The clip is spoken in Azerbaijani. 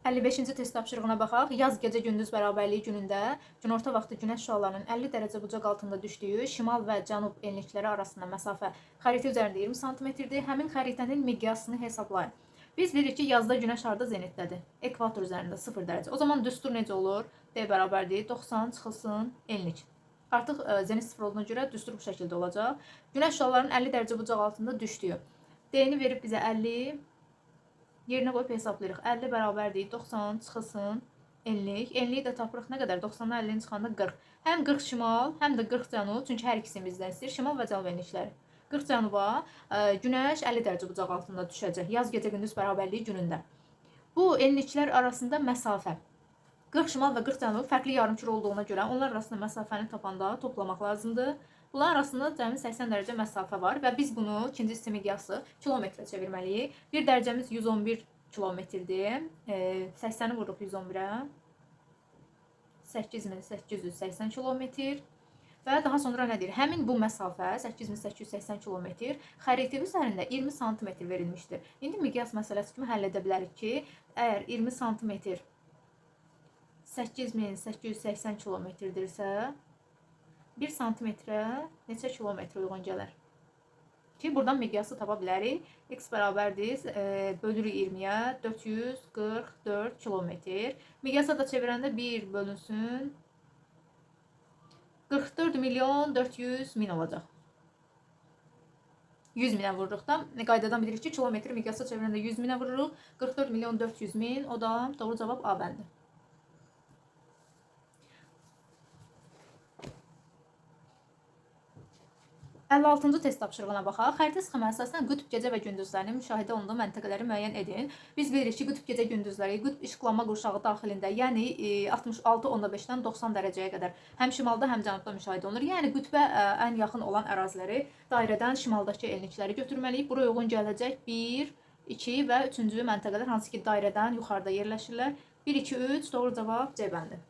55-ci test tapşırığına baxaq. Yaz gecə gündüz bərabərliyi günündə günorta vaxtı günəş şüalarının 50 dərəcə bucaq altında düşdüyü şimal və cənub enlikləri arasında məsafə xəritə üzərində 20 sm-dir. Həmin xəritənin miqyasını hesablayın. Biz bilirik ki, yazda günəş harda zenitdədir? Ekvator üzərində 0 dərəcə. O zaman düstur necə olur? D bərabərdir 90 çıxılsın enlik. Artıq zenit 0 olduğuna görə düstur bu şəkildə olacaq. Günəş şüalarının 50 dərəcə bucaq altında düşdüyü. D-ni verib bizə 50. Yerinə qoyub hesablayırıq. 50 bərabərdir 90 çıxılsın enlik. Enliyi də tapırıq nə qədər? 90-dan 50-ni çıxanda 40. Həm 40 şimal, həm də 40 cənub. Çünki hər ikisini bizdən istəyir. Şimal və cənub enlikləri. 40 cənuba günəş 50 dərəcə bucaq altında düşəcək. Yaz gecə gündüz bərabərliyi günündə. Bu enliklər arasında məsafə 40 şimal və 40 cənub fərqli yarımküre olduğuna görə onlar arasında məsafəni tapanda toplamaq lazımdır. Bunların arasında cəmi 80 dərəcə məsafə var və biz bunu ikinci hissə miqyası kilometrə çevirməliyik. Bir dərəcəmiz 111 kilometrdir. 80-i vururuq 111-ə. 8880 kilometr. Və daha sonra nə deyir? Həmin bu məsafə 8880 kilometr xəritə üzərində 20 sm verilmişdir. İndi miqyas məsələsi kimi həll edə bilərik ki, əgər 20 sm 8880 kilometrdirsə, 1 santimetrə neçə kilometr uyğun gələr? Ki, buradan miqyası tapa bilərik. X bərabərdir, bölürük 20-yə, 444 kilometr. Miqyasa da çevirəndə 1 bölünsün 44 milyon 400 min olacaq. 100 minə vururuq da. Qaydadan bilirik ki, kilometri miqyasa çevirəndə 100 minə vururuq. 44 milyon 400 min, o da doğru cavab A bəndi. 56-cı test tapşırığına baxaq. Xəritə sxemi əsasən qütb gecə və gündüzlərinin müşahidə olunduğu məntəqələri müəyyən edin. Biz bilirik ki, qütb gecə gündüzləri qütb işıqlanma qurşağı daxilində, yəni 66.5-dən 90 dərəcəyə qədər həm şimalda, həm cənubda müşahidə olunur. Yəni qütbə ən yaxın olan əraziləri dairədən şimaldakı enlikləri götürməliyik. Buraya uyğun gələcək 1, 2 və 3-cü məntəqələr hansı ki dairədən yuxarıda yerləşirlər. 1, 2, 3 doğru cavab C bəndi.